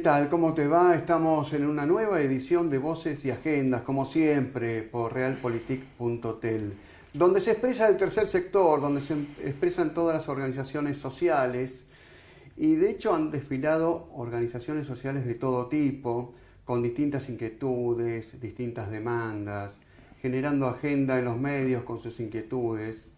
tal? ¿Cómo te va? Estamos en una nueva edición de Voces y Agendas, como siempre, por realpolitik.tel, donde se expresa el tercer sector, donde se expresan todas las organizaciones sociales, y de hecho han desfilado organizaciones sociales de todo tipo, con distintas inquietudes, distintas demandas, generando agenda en los medios con sus inquietudes.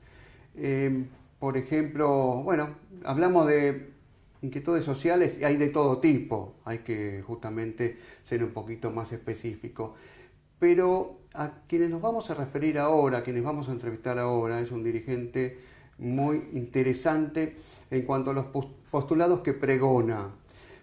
Por ejemplo, bueno, hablamos de inquietudes sociales y hay de todo tipo, hay que justamente ser un poquito más específico. Pero a quienes nos vamos a referir ahora, a quienes vamos a entrevistar ahora, es un dirigente muy interesante en cuanto a los postulados que pregona.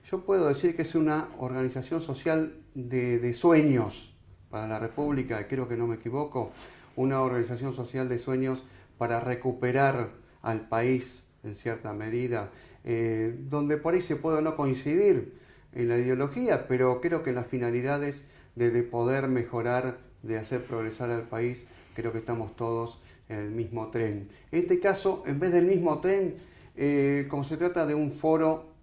Yo puedo decir que es una organización social de sueños para la República, creo que no me equivoco, una organización social de sueños para recuperar al país en cierta medida, donde por ahí se puede no coincidir en la ideología, pero creo que en las finalidades de poder mejorar, de hacer progresar al país, creo que estamos todos en el mismo tren. En este caso, en vez del mismo tren, como se trata de un foro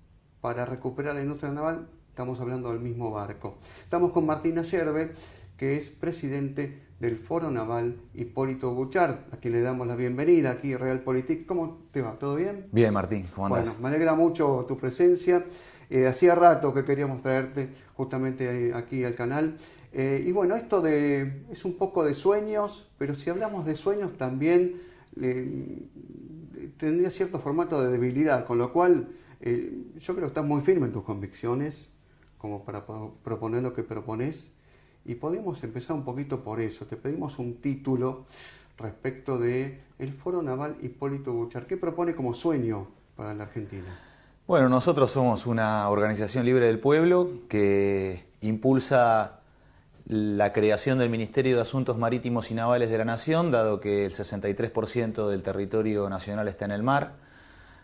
para recuperar la industria naval, estamos hablando del mismo barco. Estamos con Martín Ayerbe, que es presidente del Foro Naval Hipólito Bouchard, a quien le damos la bienvenida aquí en Realpolitik. ¿Cómo te va? ¿Todo bien? Bien, Martín, ¿cómo andás? Bueno, me alegra mucho tu presencia. Hacía rato que queríamos traerte justamente aquí al canal. Y bueno, esto es un poco de sueños, pero si hablamos de sueños también tendría cierto formato de debilidad, con lo cual yo creo que estás muy firme en tus convicciones, como para proponer lo que propones. Y podemos empezar un poquito por eso. Te pedimos un título respecto de el Foro Naval Hipólito Bouchard. ¿Qué propone como sueño para la Argentina? Bueno, nosotros somos una organización libre del pueblo que impulsa la creación del Ministerio de Asuntos Marítimos y Navales de la Nación, dado que el 63% del territorio nacional está en el mar,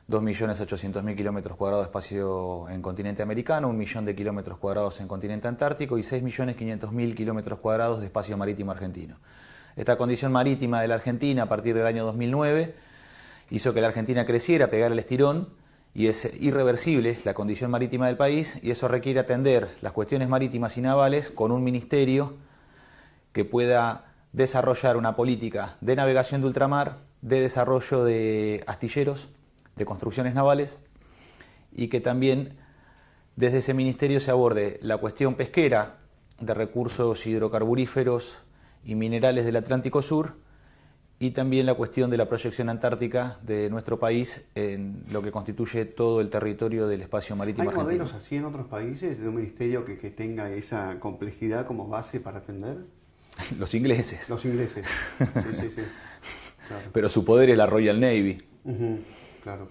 2.800.000 kilómetros cuadrados de espacio en continente americano, 1 millón de kilómetros cuadrados en continente antártico y 6.500.000 kilómetros cuadrados de espacio marítimo argentino. Esta condición marítima de la Argentina a partir del año 2009 hizo que la Argentina creciera, pegara el estirón, y es irreversible la condición marítima del país, y eso requiere atender las cuestiones marítimas y navales con un ministerio que pueda desarrollar una política de navegación de ultramar, de desarrollo de astilleros, de construcciones navales, y que también desde ese ministerio se aborde la cuestión pesquera de recursos hidrocarburíferos y minerales del Atlántico Sur, y también la cuestión de la proyección antártica de nuestro país en lo que constituye todo el territorio del espacio marítimo argentino. ¿Hay modelos así en otros países de un ministerio que tenga esa complejidad como base para atender? Los ingleses. Los ingleses, sí. Claro. Pero su poder es la Royal Navy. Claro,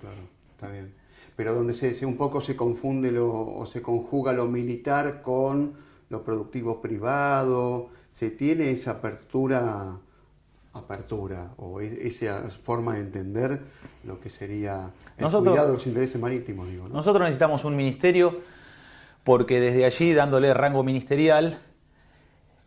está bien. Pero donde un poco se confunde o se conjuga lo militar con lo productivo privado, se tiene esa apertura o esa forma de entender lo que sería el cuidado de los intereses marítimos, digo, ¿no? Nosotros necesitamos un ministerio porque desde allí, dándole rango ministerial,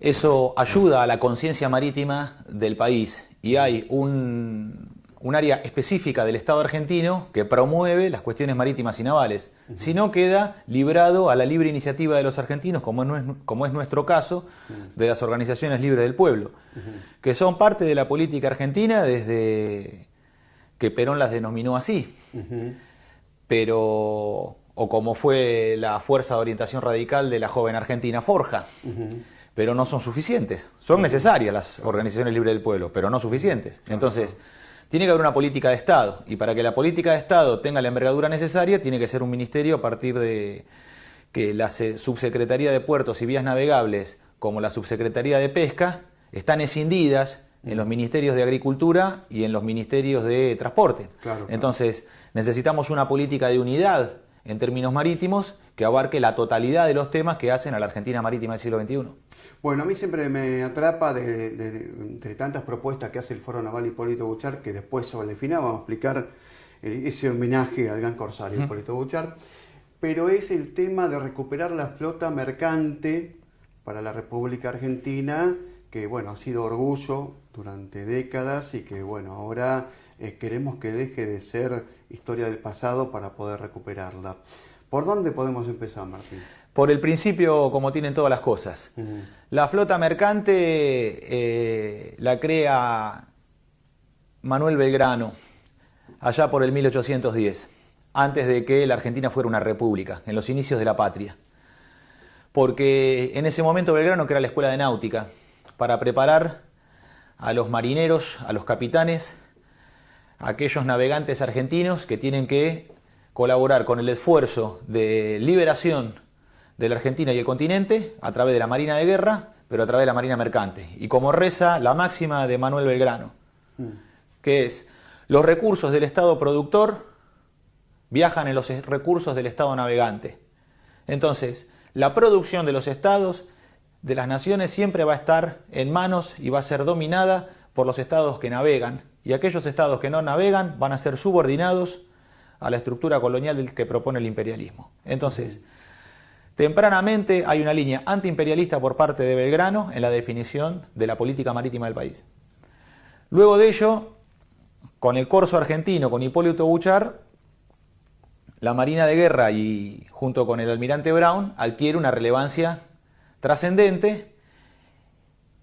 eso ayuda a la conciencia marítima del país, y hay un área específica del Estado argentino que promueve las cuestiones marítimas y navales. Si no, queda librado a la libre iniciativa de los argentinos, como es nuestro caso, de las organizaciones libres del pueblo, que son parte de la política argentina desde que Perón las denominó así. O como fue la Fuerza de Orientación Radical de la joven Argentina Forja. Pero no son suficientes. Son necesarias las organizaciones libres del pueblo, pero no suficientes. Entonces, tiene que haber una política de Estado, y para que la política de Estado tenga la envergadura necesaria, tiene que ser un ministerio a partir de que la Subsecretaría de Puertos y Vías Navegables, como la Subsecretaría de Pesca, están escindidas en los ministerios de Agricultura y en los ministerios de Transporte. Claro. Entonces, necesitamos una política de unidad en términos marítimos que abarque la totalidad de los temas que hacen a la Argentina marítima del siglo XXI. Bueno, a mí siempre me atrapa entre tantas propuestas que hace el Foro Naval Hipólito Bouchard, que después sobre el final vamos a explicar ese homenaje al gran corsario Hipólito Bouchard, pero es el tema de recuperar la flota mercante para la República Argentina, que bueno, ha sido orgullo durante décadas y que bueno, ahora queremos que deje de ser historia del pasado para poder recuperarla. ¿Por dónde podemos empezar, Martín? por el principio como tienen todas las cosas. La flota mercante la crea Manuel Belgrano, allá por el 1810, antes de que la Argentina fuera una república, en los inicios de la patria. Porque en ese momento Belgrano crea la Escuela de Náutica para preparar a los marineros, a los capitanes, a aquellos navegantes argentinos que tienen que colaborar con el esfuerzo de liberación de la Argentina y el continente a través de la Marina de Guerra, pero a través de la Marina Mercante. Y como reza la máxima de Manuel Belgrano, que es: los recursos del Estado productor viajan en los recursos del Estado navegante. Entonces, la producción de los estados, de las naciones, siempre va a estar en manos y va a ser dominada por los estados que navegan. Y aquellos estados que no navegan van a ser subordinados a la estructura colonial que propone el imperialismo. Entonces, tempranamente hay una línea antiimperialista por parte de Belgrano en la definición de la política marítima del país. Luego de ello, con el corso argentino, con Hipólito Bouchard, la Marina de Guerra y junto con el almirante Brown adquiere una relevancia trascendente,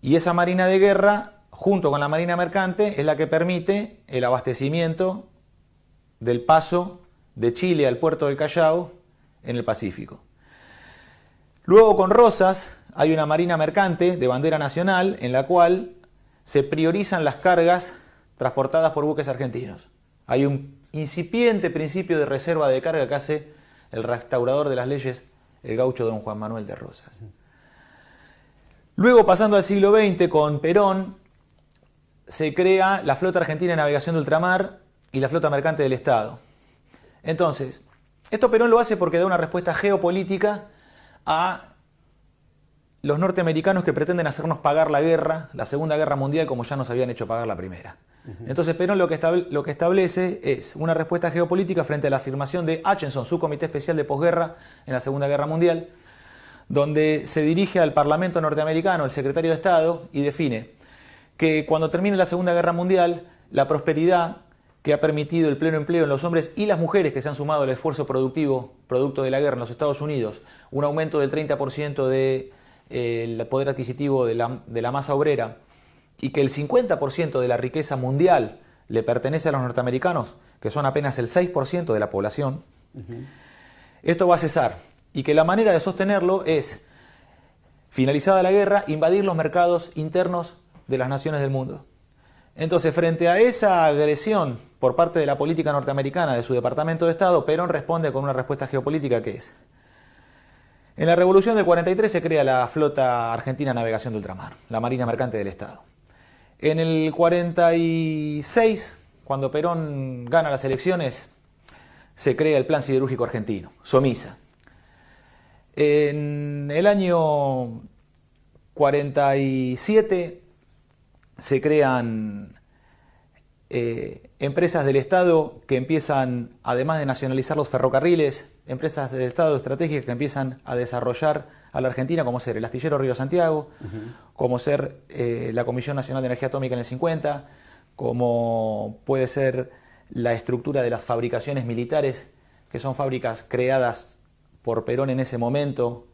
y esa Marina de Guerra junto con la Marina Mercante es la que permite el abastecimiento del paso de Chile al puerto del Callao en el Pacífico. Luego con Rosas hay una Marina Mercante de bandera nacional en la cual se priorizan las cargas transportadas por buques argentinos. Hay un incipiente principio de reserva de carga que hace el restaurador de las leyes, el gaucho don Juan Manuel de Rosas. Luego, pasando al siglo XX, con Perón, se crea la Flota Argentina de Navegación de Ultramar y la Flota Mercante del Estado. Entonces, esto Perón lo hace porque da una respuesta geopolítica a los norteamericanos que pretenden hacernos pagar la guerra, la Segunda Guerra Mundial, como ya nos habían hecho pagar la Primera. Entonces Perón lo que establece es una respuesta geopolítica frente a la afirmación de Hutchinson, su comité especial de posguerra en la Segunda Guerra Mundial, donde se dirige al Parlamento norteamericano, el secretario de Estado, y define que cuando termine la Segunda Guerra Mundial, la prosperidad que ha permitido el pleno empleo en los hombres y las mujeres que se han sumado al esfuerzo productivo producto de la guerra en los Estados Unidos, un aumento del 30% del poder adquisitivo de la masa obrera, y que el 50% de la riqueza mundial le pertenece a los norteamericanos, que son apenas el 6% de la población, esto va a cesar. Y que la manera de sostenerlo es, finalizada la guerra, invadir los mercados internos de las naciones del mundo. Entonces, frente a esa agresión por parte de la política norteamericana de su Departamento de Estado, Perón responde con una respuesta geopolítica que es: en la Revolución del 43 se crea la Flota Argentina de Navegación de Ultramar, la Marina Mercante del Estado. En el 46, cuando Perón gana las elecciones, se crea el Plan Siderúrgico Argentino, SOMISA. En el año 47 se crean empresas del Estado que empiezan, además de nacionalizar los ferrocarriles, empresas del Estado estratégicas que empiezan a desarrollar a la Argentina, como ser el astillero Río Santiago, como ser la Comisión Nacional de Energía Atómica en el 50, como puede ser la estructura de las fabricaciones militares, que son fábricas creadas por Perón en ese momento,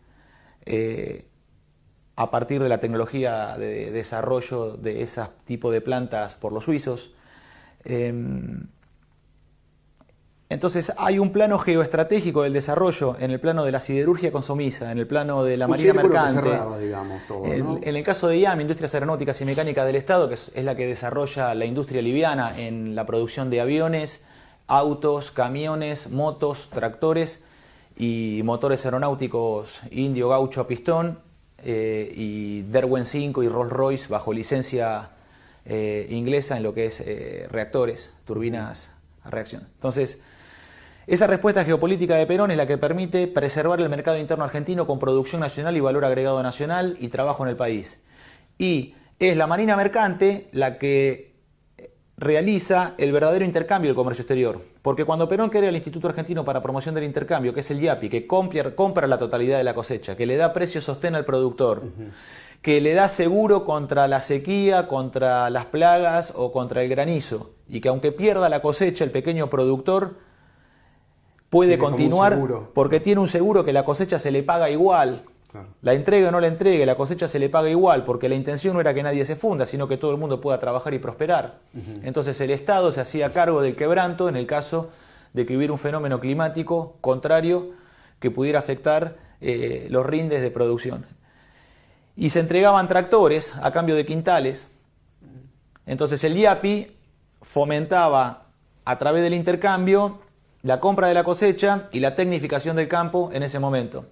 a partir de la tecnología de desarrollo de ese tipo de plantas por los suizos. Entonces hay un plano geoestratégico del desarrollo en el plano de la siderurgia con SOMISA, en el plano de la Marina Mercante, cerraba, digamos, todo, ¿no? en el caso de IAM, Industrias Aeronáuticas y Mecánicas del Estado, que es la que desarrolla la industria liviana en la producción de aviones, autos, camiones, motos, tractores y motores aeronáuticos Indio, Gaucho a pistón, y Derwent 5 y Rolls-Royce bajo licencia inglesa en lo que es reactores, turbinas a reacción. Entonces, esa respuesta geopolítica de Perón es la que permite preservar el mercado interno argentino con producción nacional y valor agregado nacional y trabajo en el país. Y es la Marina Mercante la que realiza el verdadero intercambio del comercio exterior. Porque cuando Perón crea el Instituto Argentino para Promoción del Intercambio, que es el IAPI, que compra la totalidad de la cosecha, que le da precio sostén al productor, que le da seguro contra la sequía, contra las plagas o contra el granizo, y que aunque pierda la cosecha, el pequeño productor puede Tiene como un continuar seguro. porque tiene un seguro que la cosecha se le paga igual. Claro. La entregue o no la entregue, la cosecha se le paga igual, porque la intención no era que nadie se funda, sino que todo el mundo pueda trabajar y prosperar. Entonces el Estado se hacía cargo del quebranto en el caso de que hubiera un fenómeno climático contrario que pudiera afectar los rindes de producción. Y se entregaban tractores a cambio de quintales. Entonces el IAPI fomentaba a través del intercambio la compra de la cosecha y la tecnificación del campo en ese momento.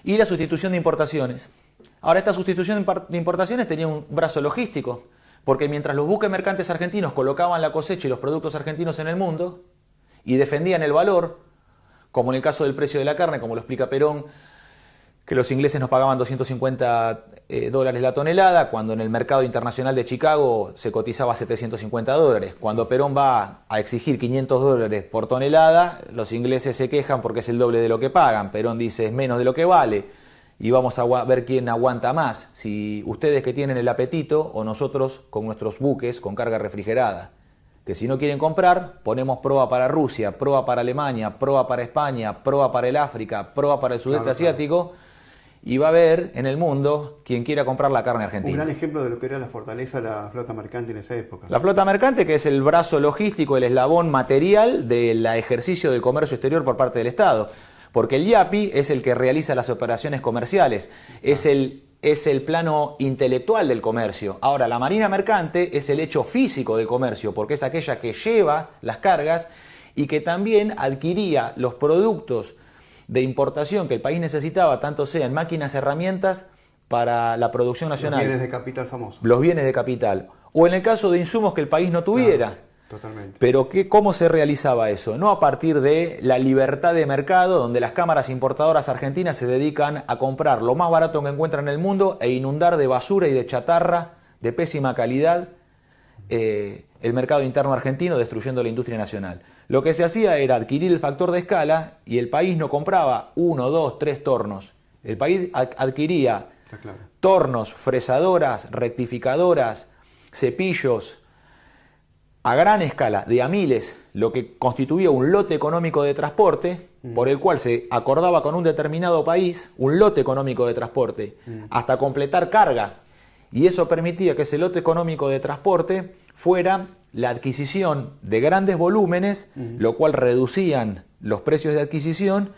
Y la sustitución de importaciones. Ahora, esta sustitución de importaciones tenía un brazo logístico, porque mientras los buques mercantes argentinos colocaban la cosecha y los productos argentinos en el mundo y defendían el valor, como en el caso del precio de la carne, como lo explica Perón, que los ingleses nos pagaban $250 la tonelada, cuando en el mercado internacional de Chicago se cotizaba $750. Cuando Perón va a exigir $500 por tonelada, los ingleses se quejan porque es el doble de lo que pagan. Perón dice es menos de lo que vale y vamos a ver quién aguanta más, si ustedes que tienen el apetito o nosotros con nuestros buques con carga refrigerada. Que si no quieren comprar, ponemos proa para Rusia, proa para Alemania, proa para España, proa para el África, proa para el sudeste asiático. Y va a haber en el mundo quien quiera comprar la carne argentina. Un gran ejemplo de lo que era la fortaleza de la flota mercante en esa época. La flota mercante, que es el brazo logístico, el eslabón material del ejercicio del comercio exterior por parte del Estado. Porque el IAPI es el que realiza las operaciones comerciales, es el plano intelectual del comercio. Ahora, la marina mercante es el hecho físico del comercio, porque es aquella que lleva las cargas y que también adquiría los productos de importación que el país necesitaba, tanto sean máquinas, herramientas para la producción nacional. Los bienes de capital famosos. Los bienes de capital. O en el caso de insumos que el país no tuviera. Claro, totalmente. Pero ¿cómo se realizaba eso? No a partir de la libertad de mercado, donde las cámaras importadoras argentinas se dedican a comprar lo más barato que encuentran en el mundo e inundar de basura y de chatarra de pésima calidad el mercado interno argentino, destruyendo la industria nacional. Lo que se hacía era adquirir el factor de escala y el país no compraba 1, 2, 3 tornos. El país adquiría tornos, fresadoras, rectificadoras, cepillos a gran escala, de a miles, lo que constituía un lote económico de transporte, por el cual se acordaba con un determinado país un lote económico de transporte, hasta completar carga. Y eso permitía que ese lote económico de transporte fuera la adquisición de grandes volúmenes, lo cual reducían los precios de adquisición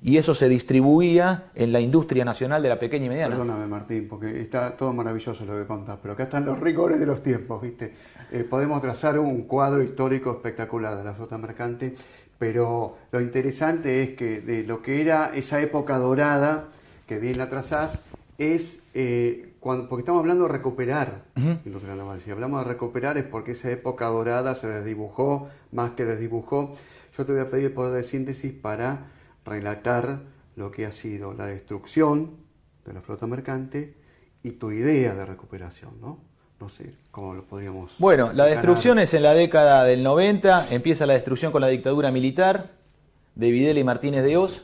y eso se distribuía en la industria nacional de la pequeña y mediana. Perdóname, Martín, porque está todo maravilloso lo que contás, pero acá están los rigores de los tiempos, ¿viste? Podemos trazar un cuadro histórico espectacular de la flota mercante, pero lo interesante es que de lo que era esa época dorada, que bien la trazás, es porque estamos hablando de recuperar industria naval. Si hablamos de recuperar es porque esa época dorada se desdibujó, más que desdibujó. Yo te voy a pedir el poder de síntesis para relatar lo que ha sido la destrucción de la flota mercante y tu idea de recuperación, ¿no? No sé cómo lo podríamos... Bueno, la destrucción es en la década del 90, empieza la destrucción con la dictadura militar de Videla y Martínez de Hoz,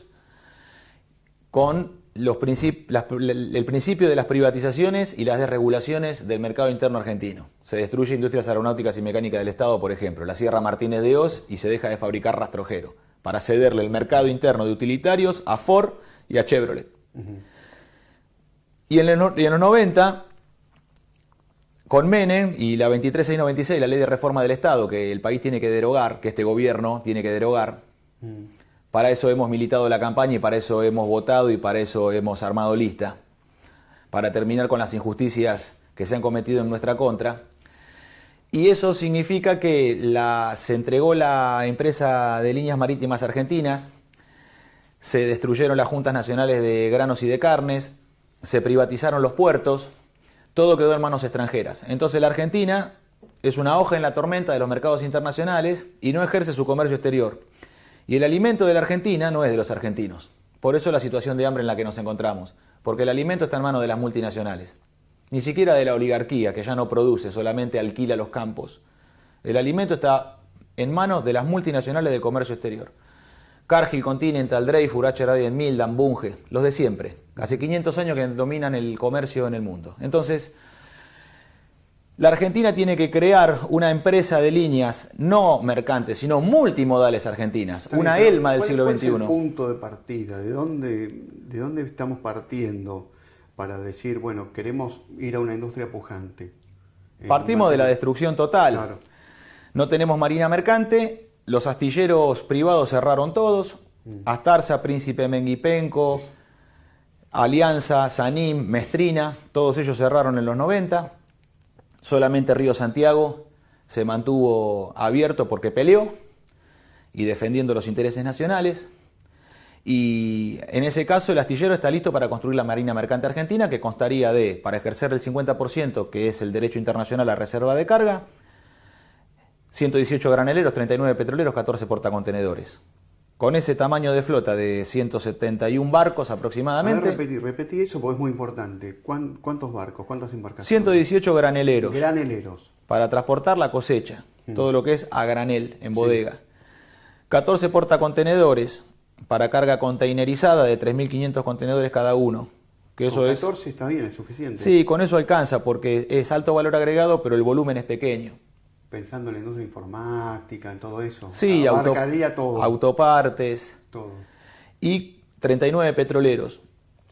con el principio de las privatizaciones y las desregulaciones del mercado interno argentino. Se destruye Industrias Aeronáuticas y Mecánicas del Estado, por ejemplo, la cierra Martínez de Hoz y se deja de fabricar rastrojero, para cederle el mercado interno de utilitarios a Ford y a Chevrolet. Y en los 90, con Menem y la 23696, la ley de reforma del Estado, que el país tiene que derogar, que este gobierno tiene que derogar, para eso hemos militado la campaña y para eso hemos votado y para eso hemos armado lista, para terminar con las injusticias que se han cometido en nuestra contra. Y eso significa que se entregó la empresa de líneas marítimas argentinas, se destruyeron las juntas nacionales de granos y de carnes, se privatizaron los puertos, todo quedó en manos extranjeras. Entonces la Argentina es una hoja en la tormenta de los mercados internacionales y no ejerce su comercio exterior. Y el alimento de la Argentina no es de los argentinos. Por eso la situación de hambre en la que nos encontramos, porque el alimento está en manos de las multinacionales. Ni siquiera de la oligarquía, que ya no produce, solamente alquila los campos. El alimento está en manos de las multinacionales del comercio exterior. Cargill, Continental, Dreyfus, H. Mildan, Bunge, los de siempre. Hace 500 años que dominan el comercio en el mundo. Entonces, La Argentina tiene que crear una empresa de líneas no mercantes, sino multimodales argentinas, una ELMA del siglo XXI. ¿Cuál es el punto de partida? ¿De dónde estamos partiendo para decir, bueno, queremos ir a una industria pujante? Partimos de la destrucción total. Claro. No tenemos marina mercante, los astilleros privados cerraron todos, Astarza, Príncipe Menguipenco, Alianza, Sanim, Mestrina, todos ellos cerraron en los 90. Solamente Río Santiago se mantuvo abierto porque peleó y defendiendo los intereses nacionales. Y en ese caso el astillero está listo para construir la Marina Mercante Argentina, que constaría de, para ejercer el 50%, que es el derecho internacional a reserva de carga, 118 graneleros, 39 petroleros, 14 portacontenedores. Con ese tamaño de flota de 171 barcos aproximadamente. A ver, repetí eso porque es muy importante. ¿Cuántos barcos? ¿Cuántas embarcaciones? 118 graneleros. Graneleros. Para transportar la cosecha, todo lo que es a granel, en bodega. 14 portacontenedores para carga containerizada de 3.500 contenedores cada uno. Que eso 14 está bien, es suficiente. Sí, con eso alcanza porque es alto valor agregado, pero el volumen es pequeño. Pensando en la industria informática, en todo eso. Sí, todo. Autopartes. Todo. Y 39 petroleros.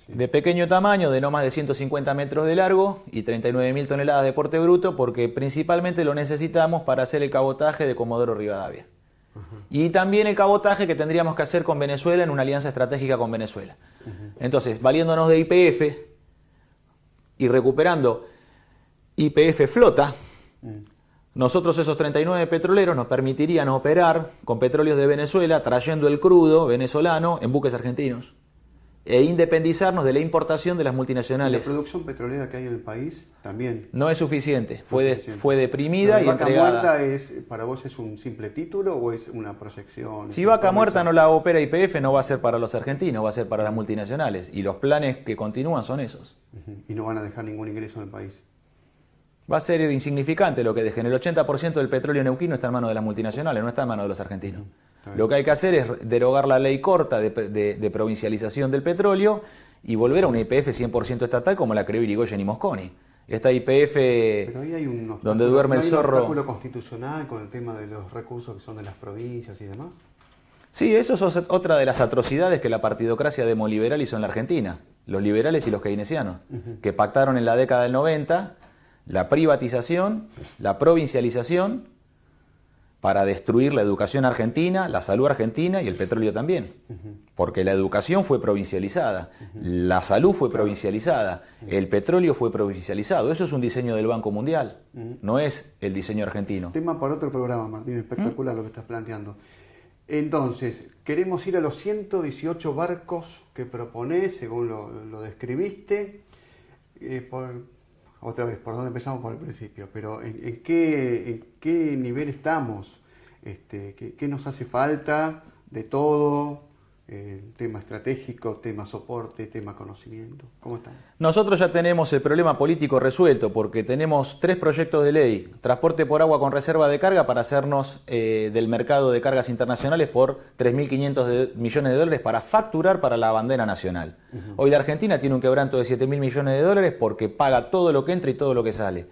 Sí. De pequeño tamaño, de no más de 150 metros de largo y 39.000 toneladas de porte bruto, porque principalmente lo necesitamos para hacer el cabotaje de Comodoro Rivadavia. Y también el cabotaje que tendríamos que hacer con Venezuela en una alianza estratégica con Venezuela. Entonces, valiéndonos de YPF y recuperando YPF flota, nosotros esos 39 petroleros nos permitirían operar con petróleos de Venezuela, trayendo el crudo venezolano en buques argentinos e independizarnos de la importación de las multinacionales. ¿La producción petrolera que hay en el país también? No es suficiente, fue deprimida y entregada. ¿Vaca Muerta para vos es un simple título o es una proyección? Si Vaca Muerta no la opera YPF, no va a ser para los argentinos, va a ser para las multinacionales. Y los planes que continúan son esos. Y no van a dejar ningún ingreso en el país. Va a ser insignificante lo que dejen. El 80% del petróleo neuquino está en manos de las multinacionales, no está en manos de los argentinos. Lo que hay que hacer es derogar la ley corta de provincialización del petróleo y volver a una YPF 100% estatal como la creó Irigoyen y Mosconi. Esta YPF Pero ahí hay un donde duerme el zorro. ¿Hay un obstáculo constitucional con el tema de los recursos que son de las provincias y demás? Sí, eso es otra de las atrocidades que la partidocracia demoliberal hizo en la Argentina. Los liberales y los keynesianos, que pactaron en la década del 90 la privatización, la provincialización, para destruir la educación argentina, la salud argentina y el petróleo también. Porque la educación fue provincializada, la salud fue provincializada, el petróleo fue provincializado. Eso es un diseño del Banco Mundial, no es el diseño argentino. Tema para otro programa, Martín, espectacular lo que estás planteando. Entonces, queremos ir a los 118 barcos que proponés, según lo describiste. Otra vez, ¿por dónde empezamos? Por el principio. Pero ¿en qué nivel estamos? ¿Qué nos hace falta de todo? Tema estratégico, tema soporte, tema conocimiento. ¿Cómo estamos? Nosotros ya tenemos el problema político resuelto porque tenemos 3 proyectos de ley. Transporte por agua con reserva de carga para hacernos del mercado de cargas internacionales por 3.500 millones de dólares para facturar para la bandera nacional. Hoy la Argentina tiene un quebranto de 7.000 millones de dólares porque paga todo lo que entra y todo lo que sale.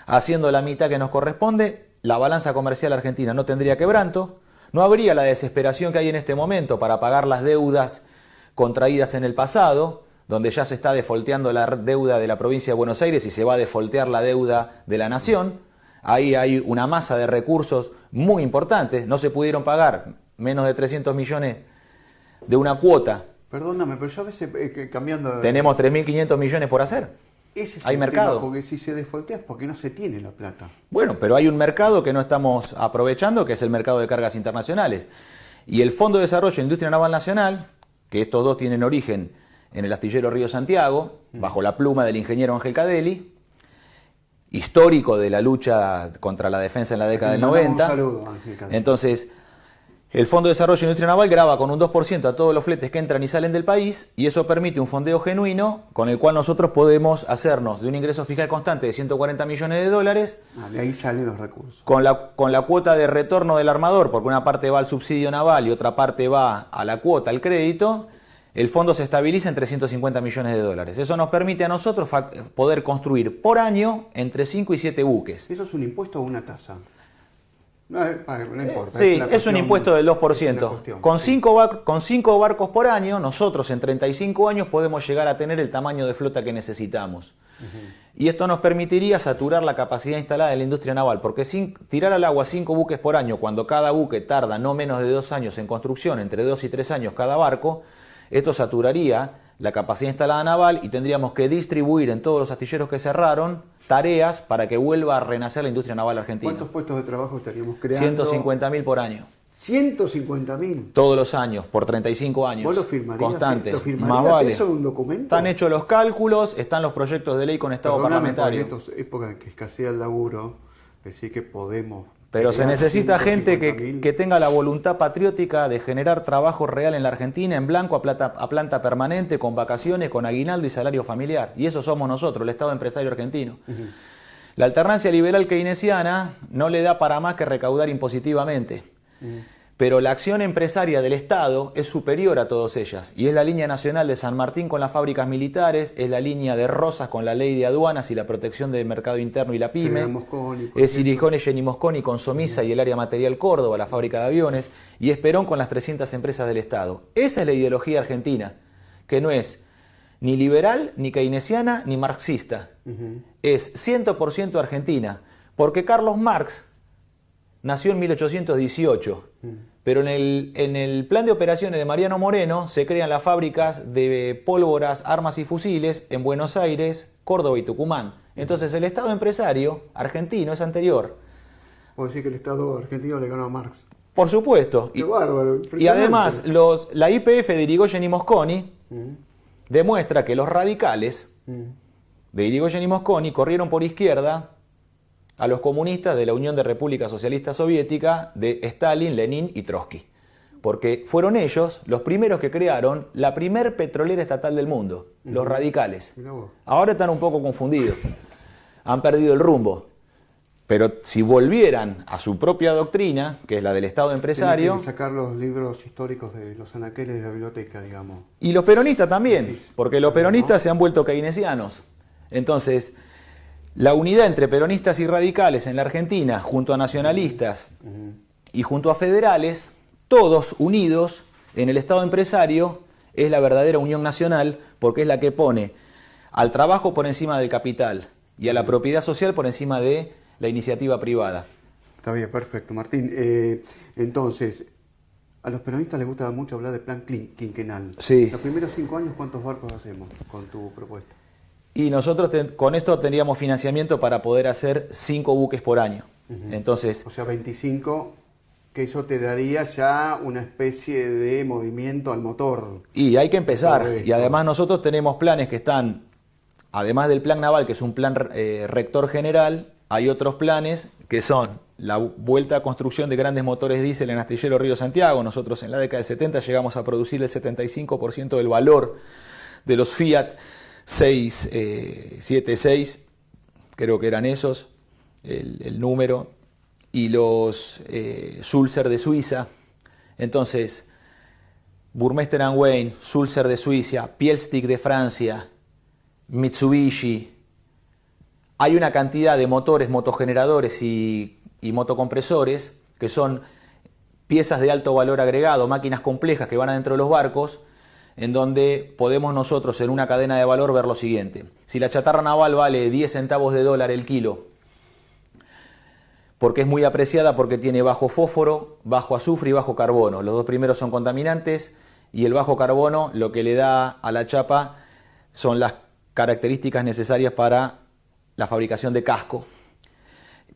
Haciendo la mitad que nos corresponde, la balanza comercial argentina no tendría quebranto. No habría la desesperación que hay en este momento para pagar las deudas contraídas en el pasado, donde ya se está defolteando la deuda de la provincia de Buenos Aires y se va a defoltear la deuda de la nación. Ahí hay una masa de recursos muy importantes. No se pudieron pagar menos de 300 millones de una cuota. Perdóname, pero yo a veces cambiando... Tenemos 3.500 millones por hacer. Ese es hay el mercado. Tema, porque si se desfoltea es porque no se tiene la plata. Bueno, pero hay un mercado que no estamos aprovechando, que es el mercado de cargas internacionales. Y el Fondo de Desarrollo de Industria Naval Nacional, que estos dos tienen origen en el astillero Río Santiago, bajo la pluma del ingeniero Ángel Cadelli, histórico de la lucha contra la defensa en la década del 90. Un saludo, Ángel Cadelli. Entonces, el Fondo de Desarrollo de Industria Naval graba con un 2% a todos los fletes que entran y salen del país y eso permite un fondeo genuino con el cual nosotros podemos hacernos de un ingreso fiscal constante de 140 millones de dólares. De ahí salen los recursos. Con la cuota de retorno del armador, porque una parte va al subsidio naval y otra parte va a la cuota, al crédito, el fondo se estabiliza en 350 millones de dólares. Eso nos permite a nosotros poder construir por año entre 5 y 7 buques. ¿Eso es un impuesto o una tasa? No importa. Sí, es un impuesto del 2%. Con 5 barcos por año, nosotros en 35 años podemos llegar a tener el tamaño de flota que necesitamos. Y esto nos permitiría saturar la capacidad instalada de la industria naval, porque sin tirar al agua 5 buques por año, cuando cada buque tarda no menos de 2 años en construcción, entre 2 y 3 años cada barco, esto saturaría la capacidad instalada naval y tendríamos que distribuir en todos los astilleros que cerraron tareas para que vuelva a renacer la industria naval argentina. ¿Cuántos puestos de trabajo estaríamos creando? 150.000 por año. 150.000. Todos los años, por 35 años. ¿Vos lo firmarías? Constante. ¿Lo firmarías Más vale. eso en un documento? Están hechos los cálculos, están los proyectos de ley con estado parlamentario. En esta época en que escasea el laburo, decir que podemos... Pero se necesita gente que tenga la voluntad patriótica de generar trabajo real en la Argentina, en blanco, a planta permanente, con vacaciones, con aguinaldo y salario familiar. Y eso somos nosotros, el Estado empresario argentino. La alternancia liberal keynesiana no le da para más que recaudar impositivamente. Pero la acción empresaria del Estado es superior a todas ellas. Y es la línea nacional de San Martín con las fábricas militares, es la línea de Rosas con la ley de aduanas y la protección del mercado interno y la PYME, es Irijón y Jenny Mosconi con Somisa y el área material Córdoba, la fábrica de aviones, y es Perón con las 300 empresas del Estado. Esa es la ideología argentina, que no es ni liberal, ni keynesiana, ni marxista. Es 100% argentina, porque Carlos Marx nació en 1818. Pero en el plan de operaciones de Mariano Moreno se crean las fábricas de pólvoras, armas y fusiles en Buenos Aires, Córdoba y Tucumán. Entonces el Estado empresario argentino es anterior. ¿Puedo decir que el Estado argentino le ganó a Marx? Por supuesto. ¡Qué bárbaro! Y además la YPF de Irigoyen y Mosconi demuestra que los radicales de Irigoyen y Mosconi corrieron por izquierda a los comunistas de la Unión de República Socialista Soviética de Stalin, Lenin y Trotsky. Porque fueron ellos los primeros que crearon la primer petrolera estatal del mundo, los radicales. Ahora están un poco confundidos, han perdido el rumbo. Pero si volvieran a su propia doctrina, que es la del Estado empresario... Tienen que sacar los libros históricos de los anaqueles de la biblioteca, digamos. Y los peronistas también, porque los peronistas se han vuelto keynesianos. Entonces... la unidad entre peronistas y radicales en la Argentina, junto a nacionalistas y junto a federales, todos unidos en el Estado empresario, es la verdadera unión nacional, porque es la que pone al trabajo por encima del capital y a la propiedad social por encima de la iniciativa privada. Está bien, perfecto, Martín. Entonces, a los peronistas les gusta mucho hablar de plan quinquenal. Sí. Los primeros 5 años, ¿cuántos barcos hacemos con tu propuesta? Y nosotros con esto tendríamos financiamiento para poder hacer 5 buques por año. Entonces, o sea, 25, que eso te daría ya una especie de movimiento al motor. Y hay que empezar. Y además nosotros tenemos planes que están, además del plan naval, que es un plan rector general, hay otros planes que son la vuelta a construcción de grandes motores diésel en Astillero Río Santiago. Nosotros en la década del 70 llegamos a producir el 75% del valor de los Fiat 676, creo que eran esos, el número, y los Sulzer de Suiza. Entonces, Burmester & Wain, Sulzer de Suiza, Pielstick de Francia, Mitsubishi. Hay una cantidad de motores, motogeneradores y motocompresores que son piezas de alto valor agregado, máquinas complejas que van adentro de los barcos, en donde podemos nosotros en una cadena de valor ver lo siguiente. Si la chatarra naval vale 10 centavos de dólar el kilo, porque es muy apreciada porque tiene bajo fósforo, bajo azufre y bajo carbono. Los dos primeros son contaminantes y el bajo carbono lo que le da a la chapa son las características necesarias para la fabricación de casco.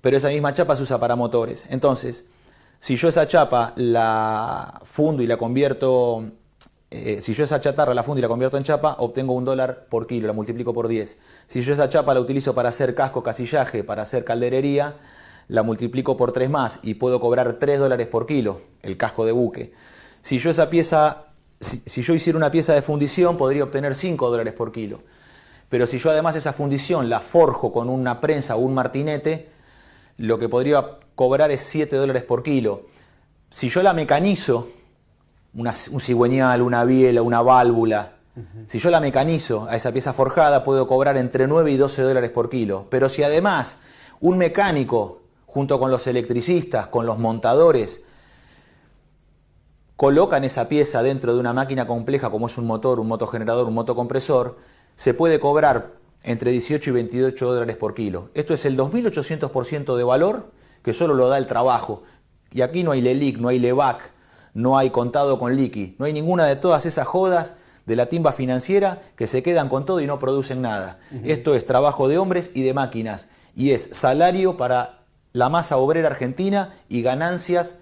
Pero esa misma chapa se usa para motores. Entonces, si yo esa chapa la fundo y la convierto... si yo esa chatarra la fundo y la convierto en chapa, obtengo $1 por kilo, la multiplico por 10. Si yo esa chapa la utilizo para hacer casco, casillaje, para hacer calderería, la multiplico por 3 más y puedo cobrar $3 por kilo, el casco de buque. Si yo esa pieza, si yo hiciera una pieza de fundición, podría obtener $5 por kilo. Pero si yo además esa fundición la forjo con una prensa o un martinete, lo que podría cobrar es $7 por kilo. Si yo la mecanizo, un cigüeñal, una biela, una válvula. Si yo la mecanizo a esa pieza forjada, puedo cobrar entre 9 y 12 dólares por kilo. Pero si además un mecánico, junto con los electricistas, con los montadores, colocan esa pieza dentro de una máquina compleja como es un motor, un motogenerador, un motocompresor, se puede cobrar entre 18 y 28 dólares por kilo. Esto es el 2.800% de valor que solo lo da el trabajo. Y aquí no hay LELIC, no hay LEVAC, no hay contado con liqui, no hay ninguna de todas esas jodas de la timba financiera que se quedan con todo y no producen nada. Esto es trabajo de hombres y de máquinas y es salario para la masa obrera argentina y ganancias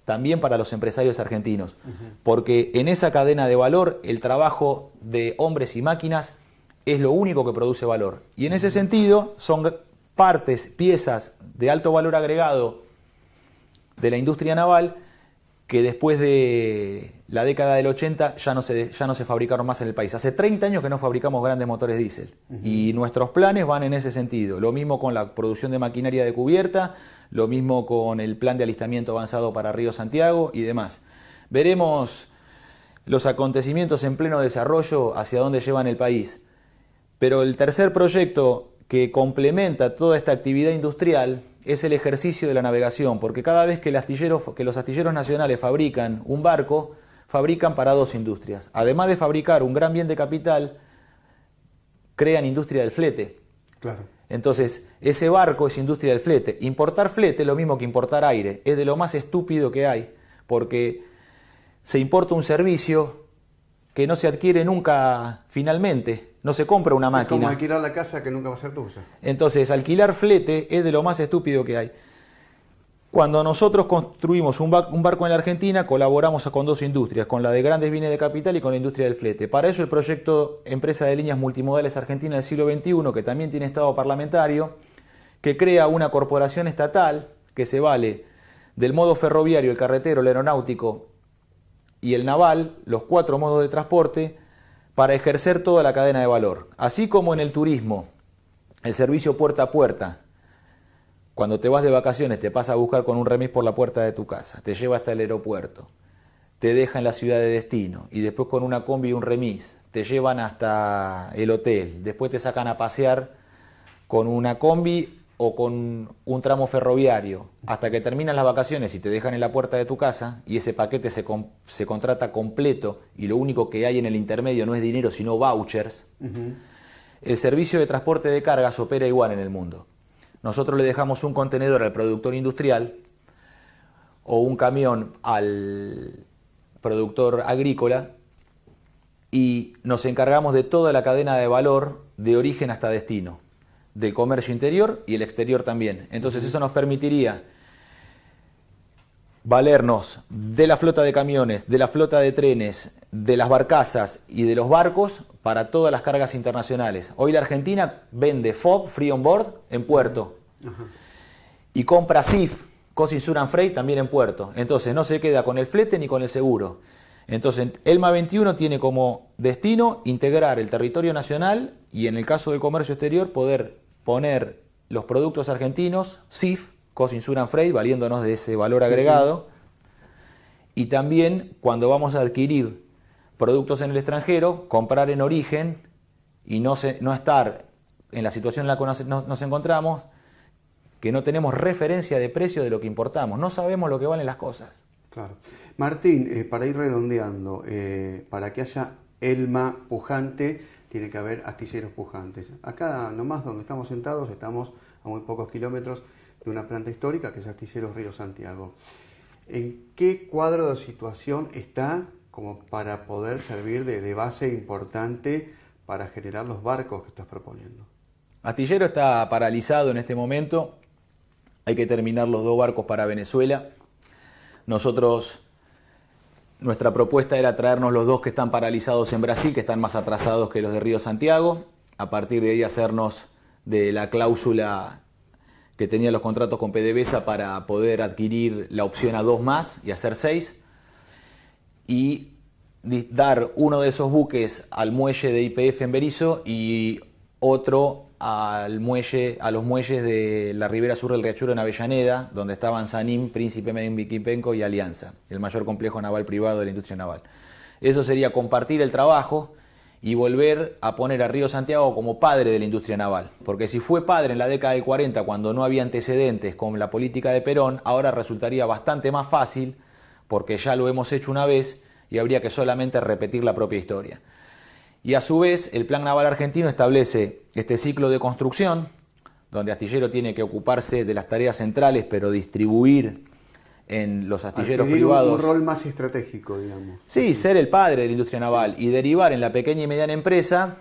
también para los empresarios argentinos. Porque en esa cadena de valor el trabajo de hombres y máquinas es lo único que produce valor. Y en ese sentido son partes, piezas de alto valor agregado de la industria naval que después de la década del 80 ya no se fabricaron más en el país. Hace 30 años que no fabricamos grandes motores diésel y nuestros planes van en ese sentido. Lo mismo con la producción de maquinaria de cubierta, lo mismo con el plan de alistamiento avanzado para Río Santiago y demás. Veremos los acontecimientos en pleno desarrollo hacia dónde llevan el país. Pero el tercer proyecto que complementa toda esta actividad industrial es el ejercicio de la navegación, porque cada vez que los astilleros nacionales fabrican un barco, fabrican para dos industrias. Además de fabricar un gran bien de capital, crean industria del flete. Claro. Entonces, ese barco es industria del flete. Importar flete es lo mismo que importar aire. Es de lo más estúpido que hay, porque se importa un servicio que no se adquiere nunca finalmente. No se compra una máquina. Es como alquilar la casa que nunca va a ser tuya. Entonces, alquilar flete es de lo más estúpido que hay. Cuando nosotros construimos un barco en la Argentina, colaboramos con dos industrias, con la de grandes bienes de capital y con la industria del flete. Para eso el proyecto Empresa de Líneas Multimodales Argentina del siglo XXI, que también tiene estado parlamentario, que crea una corporación estatal que se vale del modo ferroviario, el carretero, el aeronáutico y el naval, los 4 modos de transporte, para ejercer toda la cadena de valor. Así como en el turismo, el servicio puerta a puerta. Cuando te vas de vacaciones te pasa a buscar con un remis por la puerta de tu casa, te lleva hasta el aeropuerto, te deja en la ciudad de destino y después con una combi y un remis te llevan hasta el hotel, después te sacan a pasear con una combi o con un tramo ferroviario hasta que terminan las vacaciones y te dejan en la puerta de tu casa y ese paquete se contrata completo y lo único que hay en el intermedio no es dinero sino vouchers. El servicio de transporte de cargas opera igual en el mundo. Nosotros le dejamos un contenedor al productor industrial o un camión al productor agrícola y nos encargamos de toda la cadena de valor de origen hasta destino, del comercio interior y el exterior también. Entonces eso nos permitiría valernos de la flota de camiones, de la flota de trenes, de las barcazas y de los barcos para todas las cargas internacionales. Hoy la Argentina vende FOB, Free On Board, en puerto. Y compra CIF, Cost Insurance Freight, también en puerto. Entonces no se queda con el flete ni con el seguro. Entonces ELMA 21 tiene como destino integrar el territorio nacional y en el caso del comercio exterior poder poner los productos argentinos, CIF, Cost Insurance Freight, valiéndonos de ese valor agregado. Y también cuando vamos a adquirir productos en el extranjero, comprar en origen y no estar en la situación en la que nos encontramos, que no tenemos referencia de precio de lo que importamos, no sabemos lo que valen las cosas. Claro. Martín, para ir redondeando, para que haya ELMA pujante, tiene que haber astilleros pujantes. Acá nomás donde estamos sentados, estamos a muy pocos kilómetros de una planta histórica que es Astilleros Río Santiago. ¿En qué cuadro de situación está como para poder servir de base importante para generar los barcos que estás proponiendo? Astillero está paralizado en este momento. Hay que terminar los 2 barcos para Venezuela. Nuestra propuesta era traernos los 2 que están paralizados en Brasil, que están más atrasados que los de Río Santiago. A partir de ahí hacernos de la cláusula que tenía los contratos con PDVSA para poder adquirir la opción a 2 más y hacer 6. Y dar uno de esos buques al muelle de YPF en Berisso y otro a los muelles de la ribera sur del Riachuelo en Avellaneda, donde estaban Sanim, Príncipe Menem-Viquipenco y Alianza, el mayor complejo naval privado de la industria naval. Eso sería compartir el trabajo y volver a poner a Río Santiago como padre de la industria naval. Porque si fue padre en la década del 40, cuando no había antecedentes con la política de Perón, ahora resultaría bastante más fácil, porque ya lo hemos hecho una vez y habría que solamente repetir la propia historia. Y a su vez, el Plan Naval Argentino establece este ciclo de construcción, donde Astillero tiene que ocuparse de las tareas centrales, pero distribuir en los astilleros privados. Un rol más estratégico, digamos. Sí, ser el padre de la industria naval y derivar en la pequeña y mediana empresa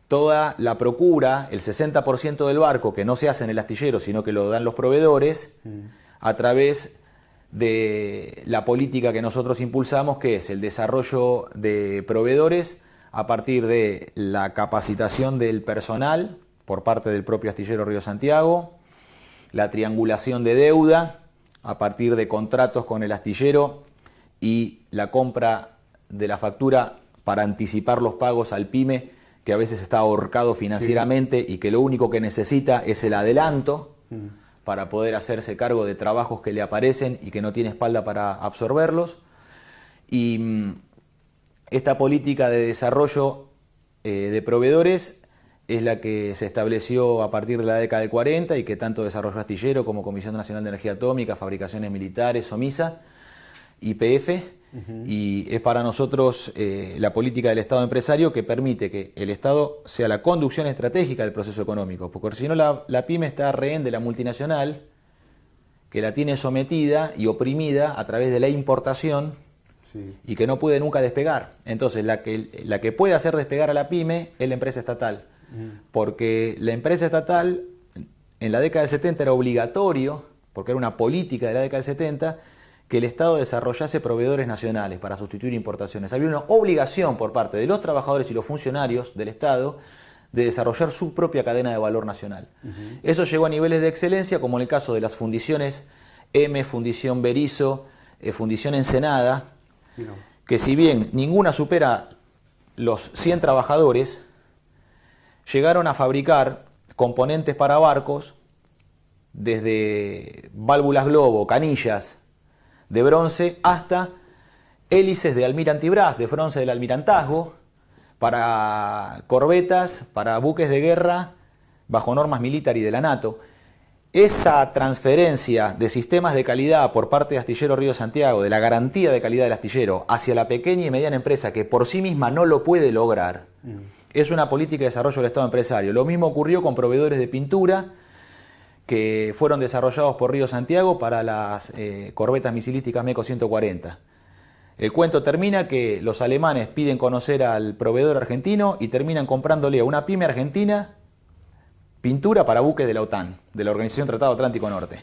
toda la procura, el 60% del barco, que no se hace en el astillero, sino que lo dan los proveedores, a través de la política que nosotros impulsamos, que es el desarrollo de proveedores a partir de la capacitación del personal por parte del propio astillero Río Santiago, la triangulación de deuda a partir de contratos con el astillero y la compra de la factura para anticipar los pagos al pyme, que a veces está ahorcado financieramente y que lo único que necesita es el adelanto para poder hacerse cargo de trabajos que le aparecen y que no tiene espalda para absorberlos. Y esta política de desarrollo de proveedores es la que se estableció a partir de la década del 40 y que tanto desarrolló Astillero como Comisión Nacional de Energía Atómica, Fabricaciones Militares, OMISA, YPF, y es para nosotros la política del Estado empresario que permite que el Estado sea la conducción estratégica del proceso económico, porque si no la pyme está rehén de la multinacional, que la tiene sometida y oprimida a través de la importación, y que no puede nunca despegar. Entonces la que puede hacer despegar a la pyme es la empresa estatal, porque la empresa estatal en la década del 70 era obligatorio, porque era una política de la década del 70, que el Estado desarrollase proveedores nacionales para sustituir importaciones. Había una obligación por parte de los trabajadores y los funcionarios del Estado de desarrollar su propia cadena de valor nacional. Eso llegó a niveles de excelencia, como en el caso de las fundiciones M, Fundición Berizo, Fundición Ensenada, que si bien ninguna supera los 100 trabajadores, llegaron a fabricar componentes para barcos, desde válvulas globo, canillas de bronce, hasta hélices de almirantibraz, de bronce del almirantazgo, para corbetas, para buques de guerra, bajo normas militares y de la NATO. Esa transferencia de sistemas de calidad por parte de Astillero Río Santiago, de la garantía de calidad del astillero, hacia la pequeña y mediana empresa que por sí misma no lo puede lograr, es una política de desarrollo del Estado empresario. Lo mismo ocurrió con proveedores de pintura que fueron desarrollados por Río Santiago para las corbetas misilísticas MECO 140. El cuento termina que los alemanes piden conocer al proveedor argentino y terminan comprándole a una pyme argentina pintura para buques de la OTAN, de la Organización Tratado Atlántico Norte.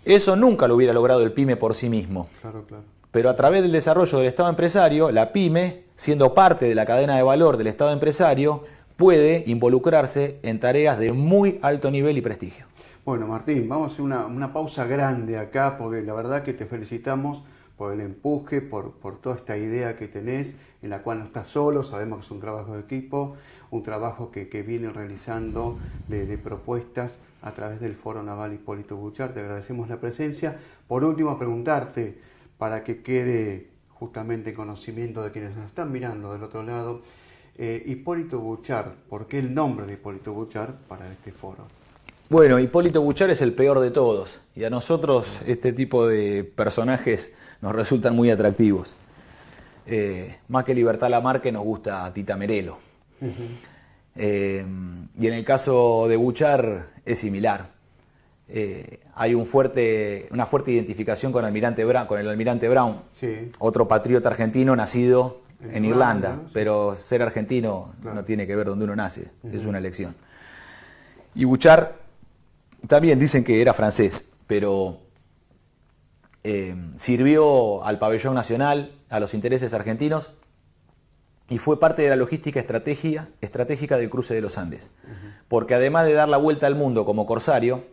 Eso nunca lo hubiera logrado el pyme por sí mismo. Claro. Pero a través del desarrollo del Estado empresario, la pyme, siendo parte de la cadena de valor del Estado empresario, puede involucrarse en tareas de muy alto nivel y prestigio. Bueno, Martín, vamos a hacer una pausa grande acá, porque la verdad que te felicitamos por el empuje, por toda esta idea que tenés, en la cual no estás solo, sabemos que es un trabajo de equipo, un trabajo que viene realizando de propuestas a través del Foro Naval Hipólito Buchar. Te agradecemos la presencia. Por último, preguntarte, para que quede justamente en conocimiento de quienes nos están mirando del otro lado, Hipólito Buchar, ¿por qué el nombre de Hipólito Buchar para este foro? Bueno, Hipólito Buchar es el peor de todos y a nosotros este tipo de personajes nos resultan muy atractivos. Más que Libertad Lamarque nos gusta Tita Merelo. Y en el caso de Buchar es similar. Hay una fuerte identificación con el almirante Brown, sí, otro patriota argentino nacido en Irlanda, ¿no? Pero ser argentino no tiene que ver donde uno nace, es una elección. Y Buchar también dicen que era francés, pero sirvió al pabellón nacional, a los intereses argentinos, y fue parte de la logística estratégica del cruce de los Andes. Porque además de dar la vuelta al mundo como corsario,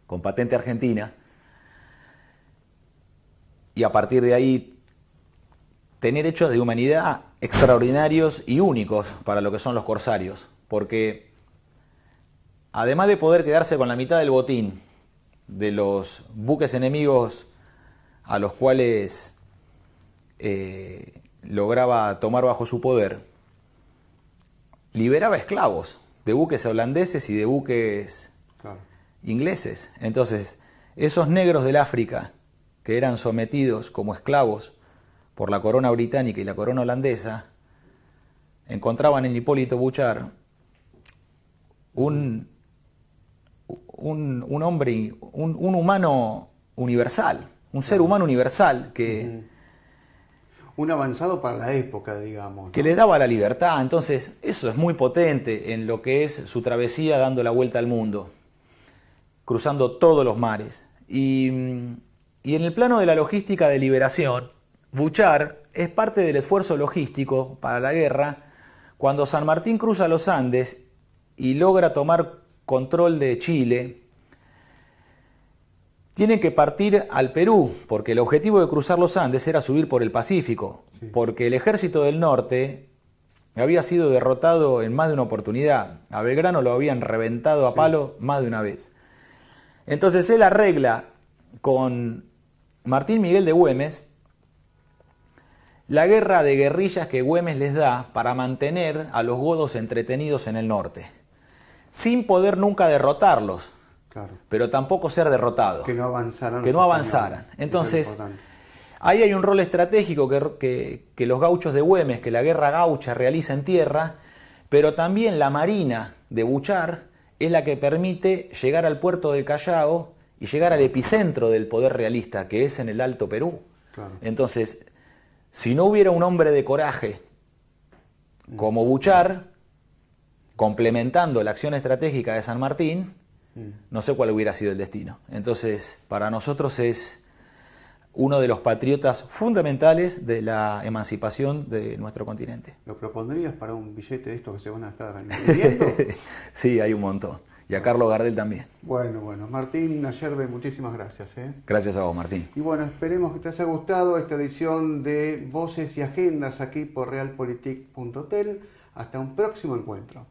con patente argentina, y a partir de ahí tener hechos de humanidad extraordinarios y únicos para lo que son los corsarios, porque además de poder quedarse con la mitad del botín de los buques enemigos a los cuales lograba tomar bajo su poder, liberaba esclavos de buques holandeses y de buques ingleses. Entonces, esos negros del África que eran sometidos como esclavos por la corona británica y la corona holandesa, encontraban en Hipólito Bouchard un hombre, un humano universal, un ser humano universal que... Un avanzado para la época, digamos, ¿no? Que le daba la libertad. Entonces, eso es muy potente en lo que es su travesía dando la vuelta al mundo, cruzando todos los mares. Y en el plano de la logística de liberación, Bouchard es parte del esfuerzo logístico para la guerra cuando San Martín cruza los Andes y logra tomar control de Chile. Tienen que partir al Perú, porque el objetivo de cruzar los Andes era subir por el Pacífico, porque el ejército del norte había sido derrotado en más de una oportunidad. A Belgrano lo habían reventado a palo más de una vez. Entonces él arregla con Martín Miguel de Güemes la guerra de guerrillas que Güemes les da para mantener a los godos entretenidos en el norte, sin poder nunca derrotarlos. Claro. Pero tampoco ser derrotados. Que no avanzaran. Que no avanzaran. Entonces, ahí hay un rol estratégico que los gauchos de Güemes, que la guerra gaucha realiza en tierra, pero también la marina de Bouchard es la que permite llegar al puerto del Callao y llegar al epicentro del poder realista, que es en el Alto Perú. Claro. Entonces, si no hubiera un hombre de coraje como Bouchard, complementando la acción estratégica de San Martín, no sé cuál hubiera sido el destino. Entonces, para nosotros es uno de los patriotas fundamentales de la emancipación de nuestro continente. ¿Lo propondrías para un billete de estos que se van a estar imprimiendo? Sí, hay un montón. Y a Carlos Gardel también. Bueno. Martín Ayerbe, muchísimas gracias. Gracias a vos, Martín. Y bueno, esperemos que te haya gustado esta edición de Voces y Agendas aquí por realpolitik.tel. Hasta un próximo encuentro.